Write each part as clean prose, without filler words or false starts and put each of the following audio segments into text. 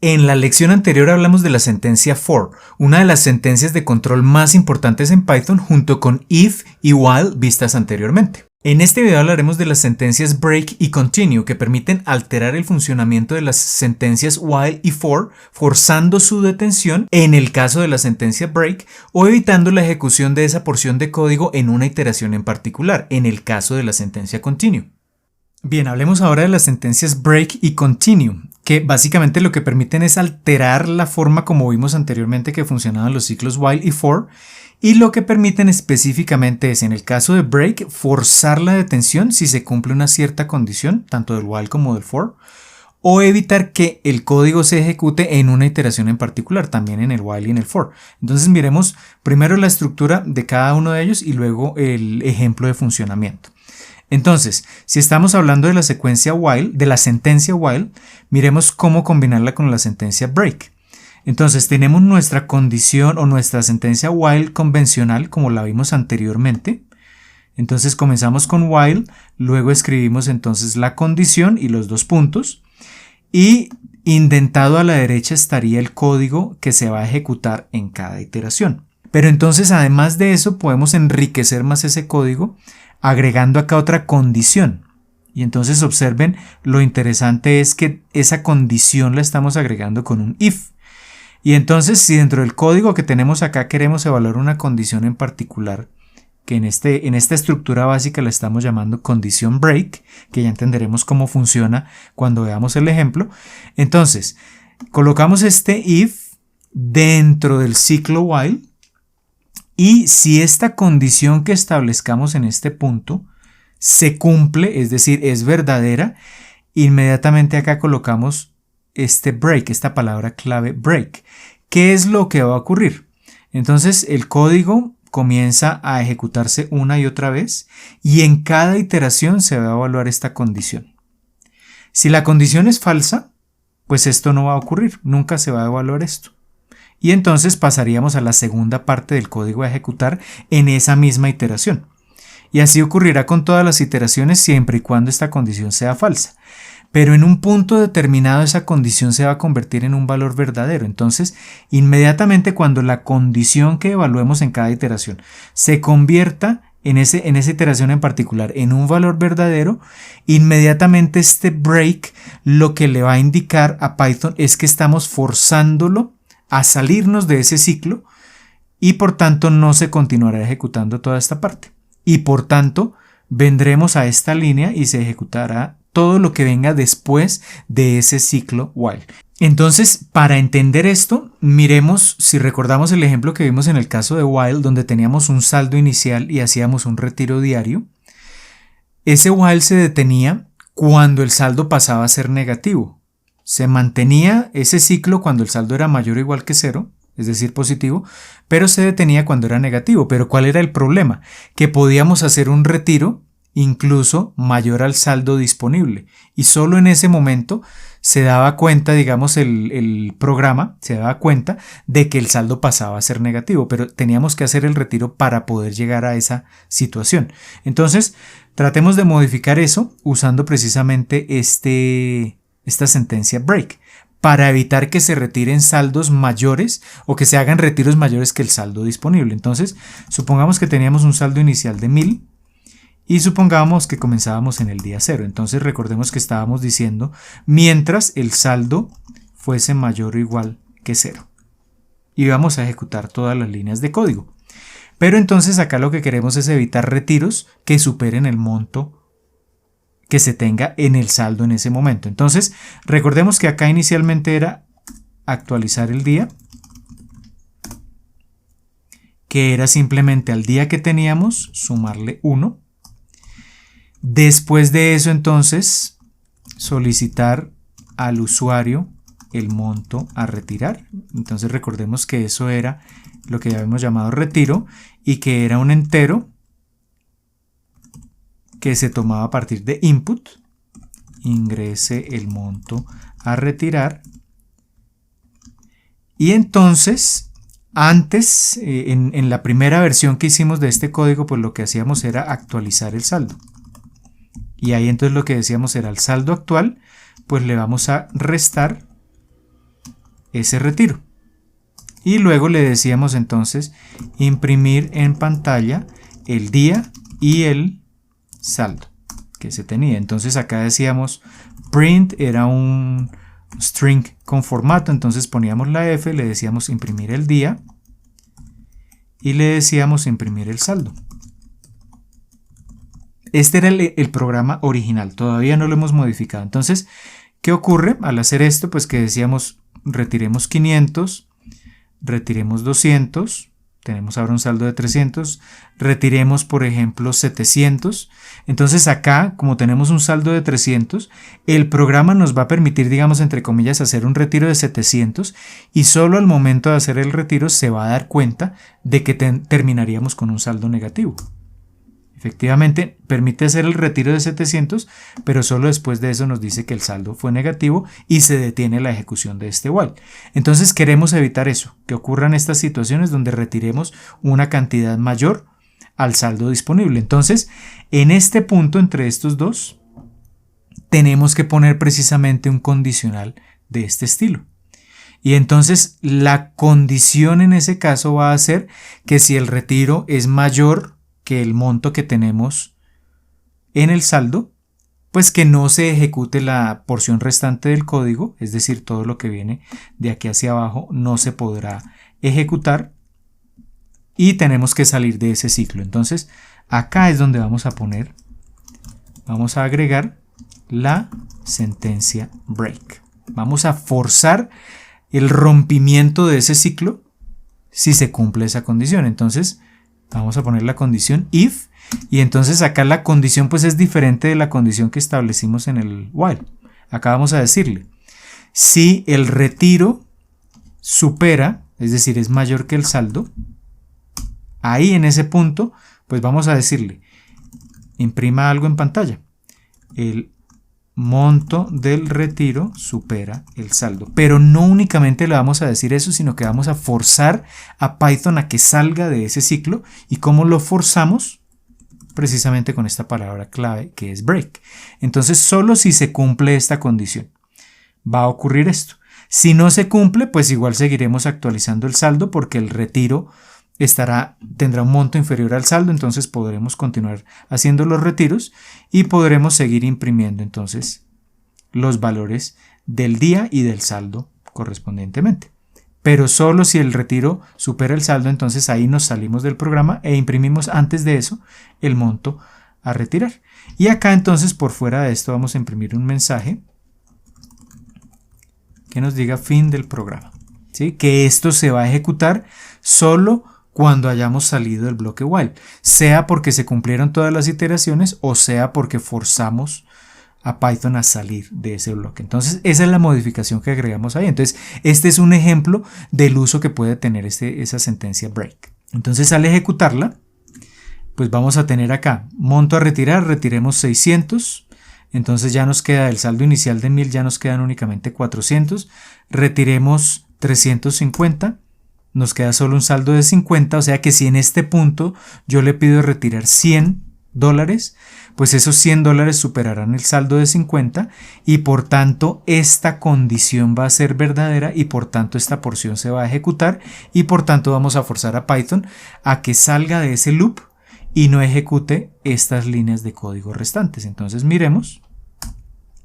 En la lección anterior hablamos de la sentencia for, una de las sentencias de control más importantes en Python junto con if y while vistas anteriormente. En este video hablaremos de las sentencias break y continue que permiten alterar el funcionamiento de las sentencias while y for, forzando su detención en el caso de la sentencia break o evitando la ejecución de esa porción de código en una iteración en particular, en el caso de la sentencia continue. Bien, hablemos ahora de las sentencias break y continue, que básicamente lo que permiten es alterar la forma como vimos anteriormente que funcionaban los ciclos while y for, y lo que permiten específicamente es, en el caso de break, forzar la detención si se cumple una cierta condición, tanto del while como del for, o evitar que el código se ejecute en una iteración en particular, también en el while y en el for. Entonces miremos primero la estructura de cada uno de ellos y luego el ejemplo de funcionamiento. Entonces, si estamos hablando de la secuencia while, de la sentencia while, miremos cómo combinarla con la sentencia break. Entonces, tenemos nuestra condición o nuestra sentencia while convencional, como la vimos anteriormente. Entonces, comenzamos con while, luego escribimos entonces la condición y los dos puntos, y indentado a la derecha estaría el código que se va a ejecutar en cada iteración. Pero entonces, además de eso, podemos enriquecer más ese código agregando acá otra condición. Y entonces observen, lo interesante es que esa condición la estamos agregando con un if. Y entonces si dentro del código que tenemos acá queremos evaluar una condición en particular, que en esta estructura básica la estamos llamando condición break, que ya entenderemos cómo funciona cuando veamos el ejemplo. Entonces, colocamos este if dentro del ciclo while. Y si esta condición que establezcamos en este punto se cumple, es decir, es verdadera, inmediatamente acá colocamos este break, esta palabra clave break. ¿Qué es lo que va a ocurrir? Entonces el código comienza a ejecutarse una y otra vez y en cada iteración se va a evaluar esta condición. Si la condición es falsa, pues esto no va a ocurrir, nunca se va a evaluar esto. Y entonces pasaríamos a la segunda parte del código a ejecutar en esa misma iteración. Y así ocurrirá con todas las iteraciones siempre y cuando esta condición sea falsa. Pero en un punto determinado esa condición se va a convertir en un valor verdadero. Entonces, inmediatamente cuando la condición que evaluemos en cada iteración se convierta en esa iteración en particular en un valor verdadero, inmediatamente este break lo que le va a indicar a Python es que estamos forzándolo a salirnos de ese ciclo y por tanto no se continuará ejecutando toda esta parte. Y por tanto vendremos a esta línea y se ejecutará todo lo que venga después de ese ciclo while. Entonces, para entender esto, miremos, si recordamos el ejemplo que vimos en el caso de while, donde teníamos un saldo inicial y hacíamos un retiro diario. Ese while se detenía cuando el saldo pasaba a ser negativo. Se mantenía ese ciclo cuando el saldo era mayor o igual que 0, es decir, positivo, pero se detenía cuando era negativo. Pero ¿cuál era el problema? Que podíamos hacer un retiro incluso mayor al saldo disponible y solo en ese momento se daba cuenta, digamos, el programa se daba cuenta de que el saldo pasaba a ser negativo, pero teníamos que hacer el retiro para poder llegar a esa situación. Entonces, tratemos de modificar eso usando precisamente esta sentencia break para evitar que se retiren saldos mayores o que se hagan retiros mayores que el saldo disponible. Entonces, supongamos que teníamos un saldo inicial de 1000 y supongamos que comenzábamos en el día 0. Entonces, recordemos que estábamos diciendo mientras el saldo fuese mayor o igual que 0. Y vamos a ejecutar todas las líneas de código. Pero entonces acá lo que queremos es evitar retiros que superen el monto que se tenga en el saldo en ese momento. Entonces, recordemos que acá inicialmente era actualizar el día, que era simplemente al día que teníamos sumarle 1. Después de eso, entonces, solicitar al usuario el monto a retirar. Entonces, recordemos que eso era lo que ya habíamos llamado retiro y que era un entero que se tomaba a partir de input, ingrese el monto a retirar y entonces antes en la primera versión que hicimos de este código pues lo que hacíamos era actualizar el saldo y ahí entonces lo que decíamos era el saldo actual pues le vamos a restar ese retiro. Y luego le decíamos entonces imprimir en pantalla el día y el saldo que se tenía. Entonces acá decíamos print era un string con formato, entonces poníamos la F, le decíamos imprimir el día y le decíamos imprimir el saldo. Este era el programa original, todavía no lo hemos modificado. Entonces, ¿qué ocurre al hacer esto? Pues que decíamos retiremos 500, retiremos 200, tenemos ahora un saldo de 300, retiremos por ejemplo 700. Entonces acá, como tenemos un saldo de 300, el programa nos va a permitir, digamos entre comillas, hacer un retiro de 700 y solo al momento de hacer el retiro se va a dar cuenta de que terminaríamos con un saldo negativo. Efectivamente, permite hacer el retiro de 700, pero solo después de eso nos dice que el saldo fue negativo y se detiene la ejecución de este while. Entonces queremos evitar eso, que ocurran estas situaciones donde retiremos una cantidad mayor al saldo disponible. Entonces, en este punto entre estos dos, tenemos que poner precisamente un condicional de este estilo. Y entonces la condición en ese caso va a ser que si el retiro es mayor que el monto que tenemos en el saldo, pues que no se ejecute la porción restante del código, es decir, todo lo que viene de aquí hacia abajo no se podrá ejecutar y tenemos que salir de ese ciclo. Entonces, acá es donde vamos a agregar la sentencia break. Vamos a forzar el rompimiento de ese ciclo si se cumple esa condición. Entonces, vamos a poner la condición if y entonces acá la condición pues es diferente de la condición que establecimos en el while. Acá vamos a decirle si el retiro supera, es decir, es mayor que el saldo, ahí en ese punto pues vamos a decirle imprima algo en pantalla. El monto del retiro supera el saldo. Pero no únicamente le vamos a decir eso, sino que vamos a forzar a Python a que salga de ese ciclo. ¿Y cómo lo forzamos? Precisamente con esta palabra clave que es break. Entonces, solo si se cumple esta condición va a ocurrir esto. Si no se cumple, pues igual seguiremos actualizando el saldo porque el retiro tendrá un monto inferior al saldo, entonces podremos continuar haciendo los retiros y podremos seguir imprimiendo entonces los valores del día y del saldo correspondientemente. Pero solo si el retiro supera el saldo, entonces ahí nos salimos del programa e imprimimos antes de eso el monto a retirar. Y acá entonces por fuera de esto vamos a imprimir un mensaje que nos diga fin del programa, ¿sí? Que esto se va a ejecutar solo cuando hayamos salido del bloque while, sea porque se cumplieron todas las iteraciones o sea porque forzamos a Python a salir de ese bloque. Entonces esa es la modificación que agregamos ahí. Entonces este es un ejemplo del uso que puede tener esa sentencia break. Entonces al ejecutarla, pues vamos a tener acá monto a retirar, retiremos 600, entonces ya nos queda el saldo inicial de 1000, ya nos quedan únicamente 400, retiremos 350, nos queda solo un saldo de 50, o sea que si en este punto yo le pido retirar $100, pues esos $100 superarán el saldo de 50 y por tanto esta condición va a ser verdadera y por tanto esta porción se va a ejecutar y por tanto vamos a forzar a Python a que salga de ese loop y no ejecute estas líneas de código restantes. Entonces miremos.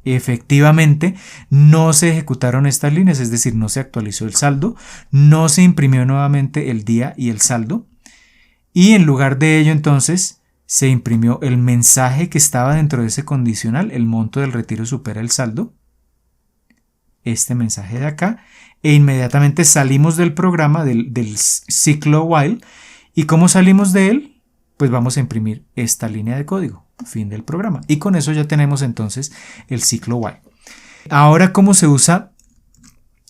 Efectivamente no se ejecutaron estas líneas, es decir, no se actualizó el saldo, no se imprimió nuevamente el día y el saldo y en lugar de ello entonces se imprimió el mensaje que estaba dentro de ese condicional, el monto del retiro supera el saldo, este mensaje de acá, e inmediatamente salimos del programa, del ciclo while, y ¿cómo salimos de él? Pues vamos a imprimir esta línea de código, fin del programa, y con eso ya tenemos entonces el ciclo while. Ahora, ¿cómo se usa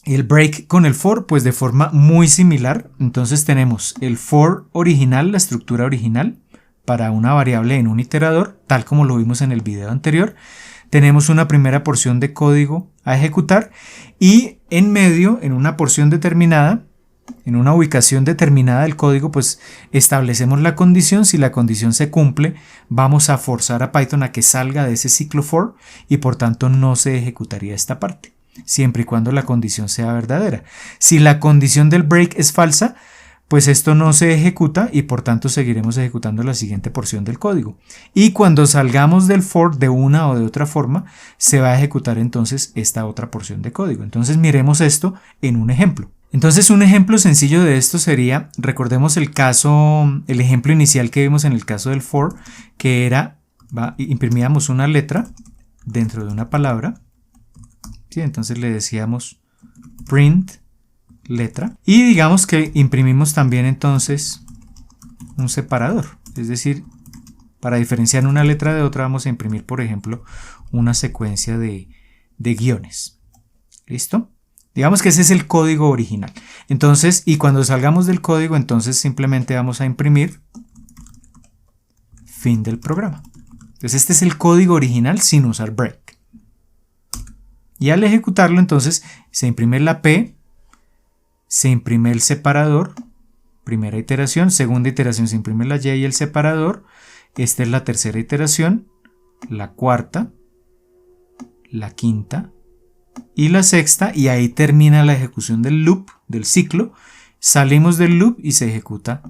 el break con el for? Pues de forma muy similar. Entonces tenemos el for original, la estructura original, para una variable en un iterador, tal como lo vimos en el video anterior. Tenemos una primera porción de código a ejecutar y en medio, en una porción determinada, en una ubicación determinada del código, pues establecemos la condición. Si la condición se cumple, vamos a forzar a Python a que salga de ese ciclo for y por tanto no se ejecutaría esta parte. siempre y cuando la condición sea verdadera. Si la condición del break es falsa, pues esto no se ejecuta y por tanto seguiremos ejecutando la siguiente porción del código. Y cuando salgamos del for de una o de otra forma, se va a ejecutar entonces esta otra porción de código. Entonces miremos esto en un ejemplo. Entonces un ejemplo sencillo de esto sería, recordemos el ejemplo inicial que vimos en el caso del for, que era, imprimíamos una letra dentro de una palabra, ¿sí? Entonces le decíamos print letra y digamos que imprimimos también entonces un separador, es decir, para diferenciar una letra de otra vamos a imprimir, por ejemplo, una secuencia de guiones. ¿Listo? Digamos que ese es el código original. Entonces, y cuando salgamos del código, entonces simplemente vamos a imprimir fin del programa. Entonces este es el código original sin usar break. Y al ejecutarlo entonces se imprime la P, se imprime el separador, primera iteración, segunda iteración se imprime la Y y el separador, esta es la tercera iteración, la cuarta, la quinta y la sexta, y ahí termina la ejecución del loop, del ciclo. Salimos del loop y se ejecuta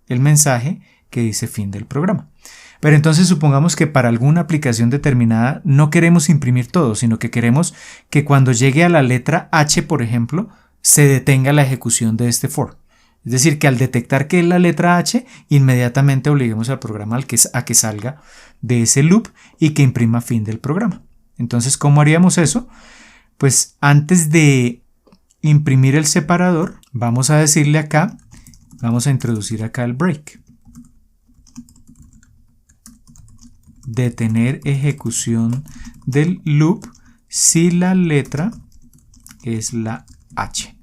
el mensaje que dice fin del programa. Pero entonces supongamos que para alguna aplicación determinada no queremos imprimir todo, sino que queremos que cuando llegue a la letra H, por ejemplo, se detenga la ejecución de este for. Es decir, que al detectar que es la letra H, inmediatamente obliguemos al programa a que salga de ese loop y que imprima fin del programa. Entonces, ¿cómo haríamos eso? Pues antes de imprimir el separador, vamos a decirle acá, vamos a introducir acá el break. Detener ejecución del loop si la letra es la H.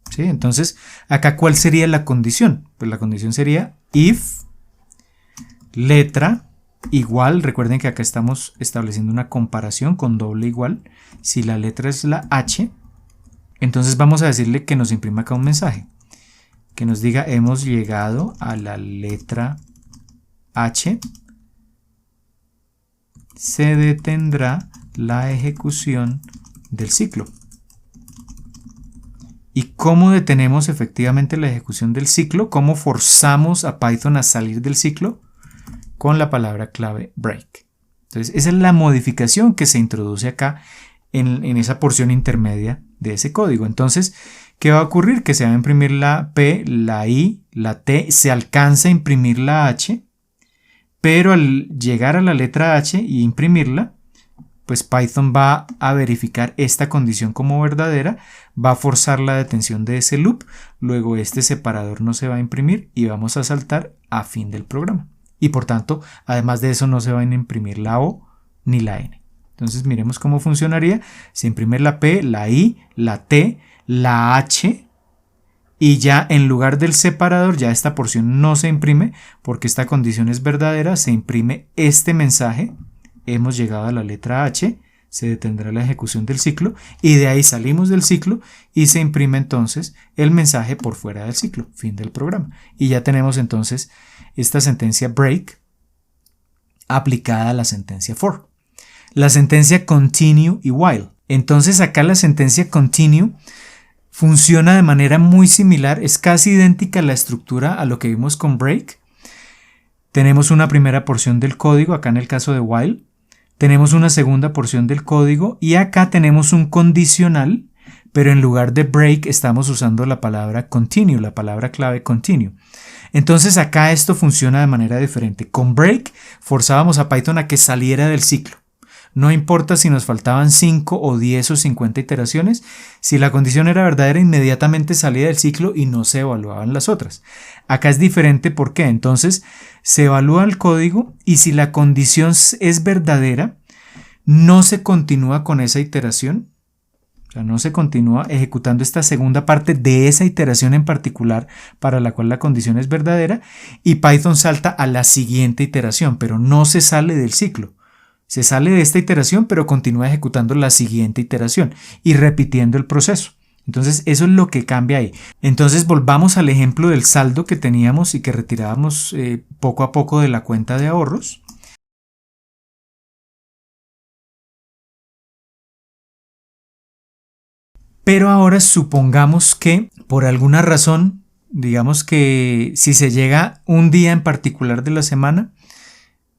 ¿Sí? Entonces, acá ¿cuál sería la condición? Pues la condición sería if letra igual, recuerden que acá estamos estableciendo una comparación con doble igual, si la letra es la H, entonces vamos a decirle que nos imprima acá un mensaje, que nos diga hemos llegado a la letra H, se detendrá la ejecución del ciclo. ¿Y cómo detenemos efectivamente la ejecución del ciclo? ¿Cómo forzamos a Python a salir del ciclo? Con la palabra clave break. Entonces esa es la modificación que se introduce acá en esa porción intermedia de ese código. Entonces, ¿qué va a ocurrir? Que se va a imprimir la P, la I, la T, se alcanza a imprimir la H, pero al llegar a la letra H y imprimirla, pues Python va a verificar esta condición como verdadera, va a forzar la detención de ese loop, luego este separador no se va a imprimir y vamos a saltar a fin del programa. Y por tanto, además de eso no se van a imprimir la O ni la N. Entonces miremos cómo funcionaría. Se imprime la P, la I, la T, la H, y ya en lugar del separador ya esta porción no se imprime porque esta condición es verdadera, se imprime este mensaje, hemos llegado a la letra H, se detendrá la ejecución del ciclo y de ahí salimos del ciclo y se imprime entonces el mensaje por fuera del ciclo, fin del programa. Y ya tenemos entonces esta sentencia break aplicada a la sentencia for. La sentencia continue y while. Entonces acá la sentencia continue funciona de manera muy similar, es casi idéntica a la estructura a lo que vimos con break. Tenemos una primera porción del código, acá en el caso de while. Tenemos una segunda porción del código y acá tenemos un condicional, pero en lugar de break estamos usando la palabra continue, la palabra clave continue. Entonces acá esto funciona de manera diferente. Con break forzábamos a Python a que saliera del ciclo. No importa si nos faltaban 5 o 10 o 50 iteraciones, si la condición era verdadera inmediatamente salía del ciclo y no se evaluaban las otras. Acá es diferente, ¿por qué? Entonces se evalúa el código y si la condición es verdadera, no se continúa con esa iteración, o sea, no se continúa ejecutando esta segunda parte de esa iteración en particular para la cual la condición es verdadera y Python salta a la siguiente iteración, pero no se sale del ciclo. Se sale de esta iteración, pero continúa ejecutando la siguiente iteración y repitiendo el proceso. Entonces, eso es lo que cambia ahí. Entonces, volvamos al ejemplo del saldo que teníamos y que retirábamos poco a poco de la cuenta de ahorros. Pero ahora supongamos que por alguna razón, digamos que si se llega un día en particular de la semana,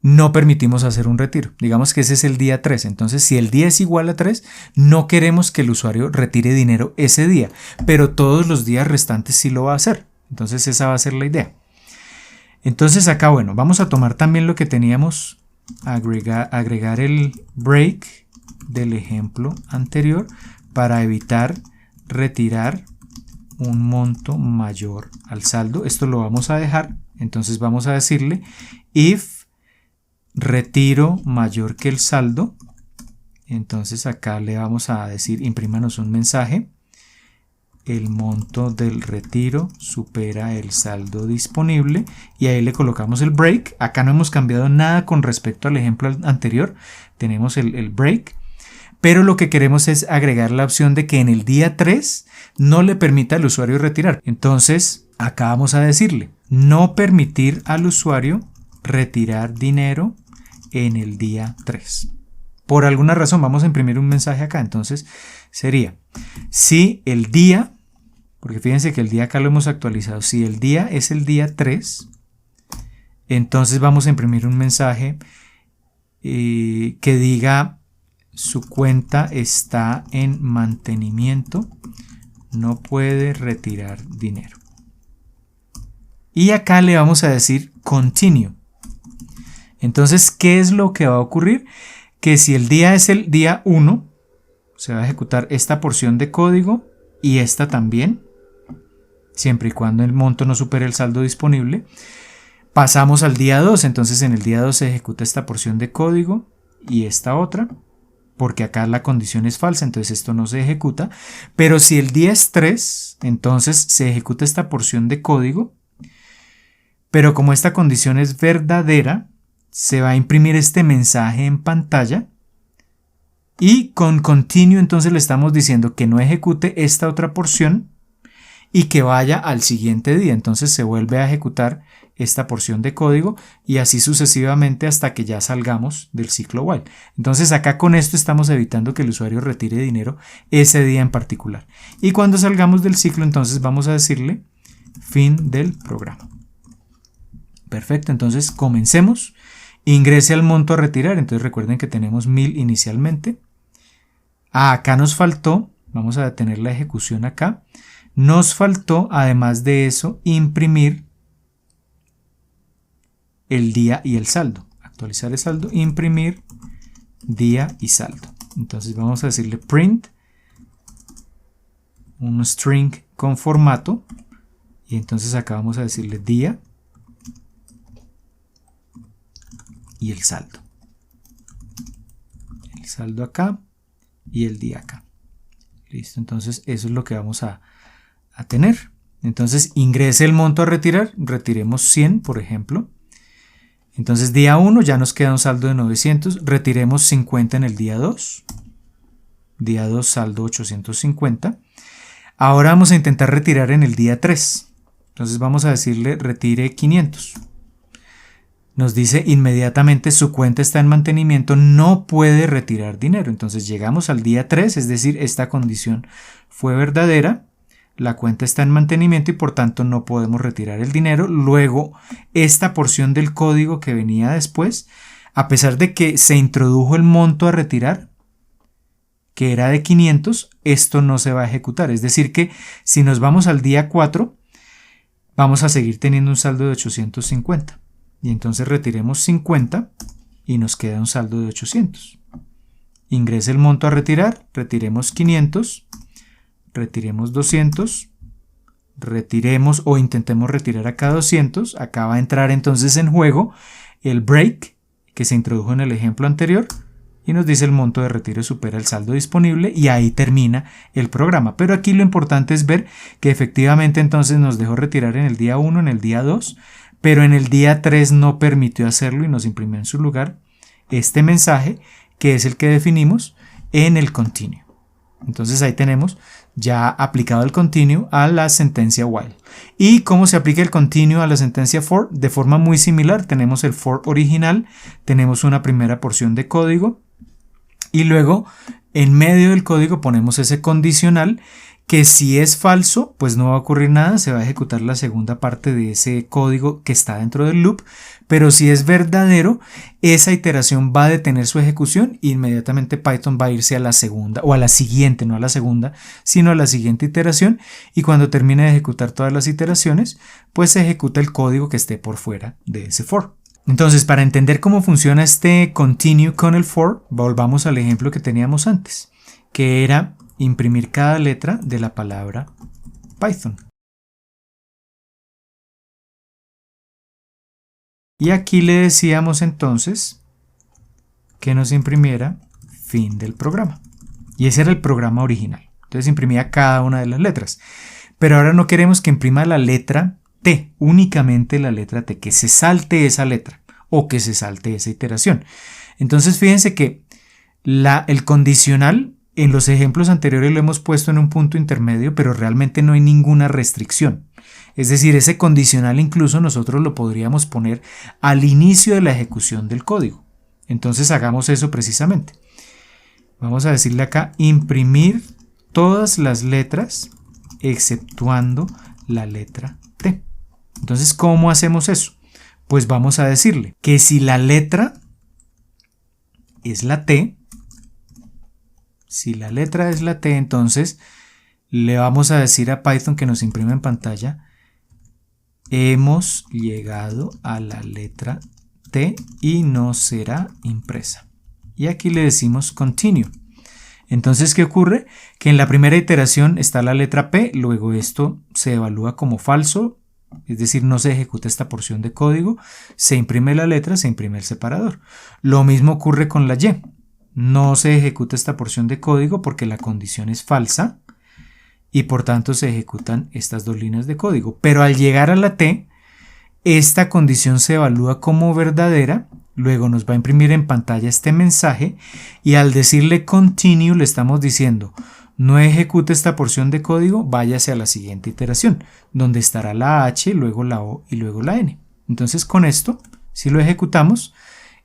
no permitimos hacer un retiro. Digamos que ese es el día 3. Entonces, si el día es igual a 3, no queremos que el usuario retire dinero ese día, pero todos los días restantes sí lo va a hacer. Entonces, esa va a ser la idea. Entonces, acá, bueno, vamos a tomar también lo que teníamos, agregar el break del ejemplo anterior para evitar retirar un monto mayor al saldo. Esto lo vamos a dejar. Entonces, vamos a decirle if retiro mayor que el saldo. Entonces acá le vamos a decir imprímanos un mensaje, el monto del retiro supera el saldo disponible, y ahí le colocamos el break. Acá no hemos cambiado nada con respecto al ejemplo anterior, tenemos el break, pero lo que queremos es agregar la opción de que en el día 3 no le permita al usuario retirar. Entonces acá vamos a decirle no permitir al usuario retirar dinero en el día 3. Por alguna razón vamos a imprimir un mensaje acá. Entonces sería, si el día, porque fíjense que el día acá lo hemos actualizado, si el día es el día 3, entonces vamos a imprimir un mensaje que diga su cuenta está en mantenimiento, no puede retirar dinero. Y acá le vamos a decir continue. Entonces, ¿qué es lo que va a ocurrir? Que si el día es el día 1, se va a ejecutar esta porción de código y esta también, siempre y cuando el monto no supere el saldo disponible. Pasamos al día 2, entonces en el día 2 se ejecuta esta porción de código y esta otra, porque acá la condición es falsa, entonces esto no se ejecuta. Pero si el día es 3, entonces se ejecuta esta porción de código, pero como esta condición es verdadera, se va a imprimir este mensaje en pantalla, y con continue entonces le estamos diciendo que no ejecute esta otra porción y que vaya al siguiente día. Entonces se vuelve a ejecutar esta porción de código y así sucesivamente hasta que ya salgamos del ciclo while. Entonces acá con esto estamos evitando que el usuario retire dinero ese día en particular. Y cuando salgamos del ciclo, entonces vamos a decirle fin del programa. Perfecto, entonces comencemos. Ingrese al monto a retirar. Entonces recuerden que tenemos 1000 inicialmente. Acá nos faltó, vamos a detener la ejecución acá. Nos faltó, además de eso, imprimir el día y el saldo. Actualizar el saldo, imprimir día y saldo. Entonces vamos a decirle print un string con formato. Y entonces acá vamos a decirle día y el saldo. El saldo acá y el día acá. Listo, entonces eso es lo que vamos a tener. Entonces ingrese el monto a retirar, retiremos 100 por ejemplo. Entonces día 1 ya nos queda un saldo de 900, retiremos 50 en el día 2. Día 2 saldo 850. Ahora vamos a intentar retirar en el día 3. Entonces vamos a decirle retire 500. Nos dice inmediatamente su cuenta está en mantenimiento, no puede retirar dinero. Entonces llegamos al día 3, es decir, esta condición fue verdadera. La cuenta está en mantenimiento y por tanto no podemos retirar el dinero. Luego, esta porción del código que venía después, a pesar de que se introdujo el monto a retirar, que era de 500, esto no se va a ejecutar. Es decir que si nos vamos al día 4, vamos a seguir teniendo un saldo de 850. Y entonces retiremos 50 y nos queda un saldo de 800. Ingrese el monto a retirar, retiremos 500, retiremos 200, retiremos o intentemos retirar acá 200. Acá va a entrar entonces en juego el break que se introdujo en el ejemplo anterior y nos dice el monto de retiro supera el saldo disponible y ahí termina el programa. Pero aquí lo importante es ver que efectivamente entonces nos dejó retirar en el día 1, en el día 2, pero en el día 3 no permitió hacerlo y nos imprimió en su lugar este mensaje que es el que definimos en el continue. Entonces ahí tenemos ya aplicado el continue a la sentencia while. ¿Y cómo se aplica el continue a la sentencia for? De forma muy similar. Tenemos el for original, tenemos una primera porción de código Y luego en medio del código ponemos ese condicional que si es falso, pues no va a ocurrir nada, se va a ejecutar la segunda parte de ese código que está dentro del loop, pero si es verdadero, esa iteración va a detener su ejecución e inmediatamente Python va a irse a la segunda, o a la siguiente, no a la segunda, sino a la siguiente iteración, y cuando termine de ejecutar todas las iteraciones, pues se ejecuta el código que esté por fuera de ese for. Entonces, para entender cómo funciona este continue con el for, volvamos al ejemplo que teníamos antes, que era imprimir cada letra de la palabra Python. Y aquí le decíamos entonces que nos imprimiera fin del programa. Y ese era el programa original. Entonces imprimía cada una de las letras. Pero ahora no queremos que imprima la letra T, únicamente la letra T, que se salte esa letra o que se salte esa iteración. Entonces fíjense que el condicional en los ejemplos anteriores lo hemos puesto en un punto intermedio, pero realmente no hay ninguna restricción. Es decir, ese condicional incluso nosotros lo podríamos poner al inicio de la ejecución del código. Entonces hagamos eso precisamente. Vamos a decirle acá imprimir todas las letras exceptuando la letra T. Entonces, ¿cómo hacemos eso? Pues vamos a decirle que si la letra es la T, entonces le vamos a decir a Python que nos imprima en pantalla hemos llegado a la letra T y no será impresa. Y aquí le decimos continue. Entonces, ¿qué ocurre? Que en la primera iteración está la letra P, luego esto se evalúa como falso, es decir, no se ejecuta esta porción de código, se imprime la letra, se imprime el separador. Lo mismo ocurre con la Y. No se ejecuta esta porción de código porque la condición es falsa y por tanto se ejecutan estas dos líneas de código. Pero al llegar a la T, esta condición se evalúa como verdadera, luego nos va a imprimir en pantalla este mensaje y al decirle continue le estamos diciendo no ejecute esta porción de código, váyase a la siguiente iteración, donde estará la H, luego la O y luego la N. Entonces con esto, si lo ejecutamos,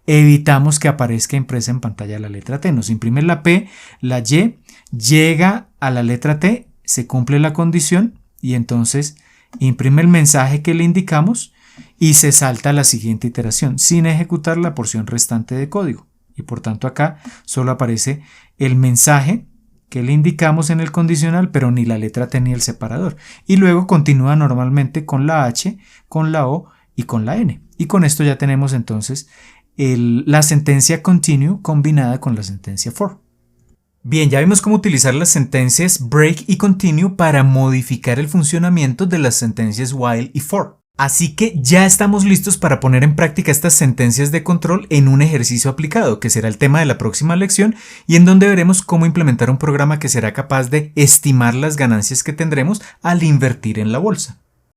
evitamos que aparezca impresa en pantalla la letra T. Nos imprime la P, la Y, llega a la letra T, se cumple la condición y entonces imprime el mensaje que le indicamos y se salta a la siguiente iteración sin ejecutar la porción restante de código. Y por tanto acá solo aparece el mensaje que le indicamos en el condicional, pero ni la letra T ni el separador. Y luego continúa normalmente con la H, con la O y con la N. Y con esto ya tenemos entonces la sentencia continue combinada con la sentencia for. Bien, ya vimos cómo utilizar las sentencias break y continue para modificar el funcionamiento de las sentencias while y for. Así que ya estamos listos para poner en práctica estas sentencias de control en un ejercicio aplicado, que será el tema de la próxima lección y en donde veremos cómo implementar un programa que será capaz de estimar las ganancias que tendremos al invertir en la bolsa.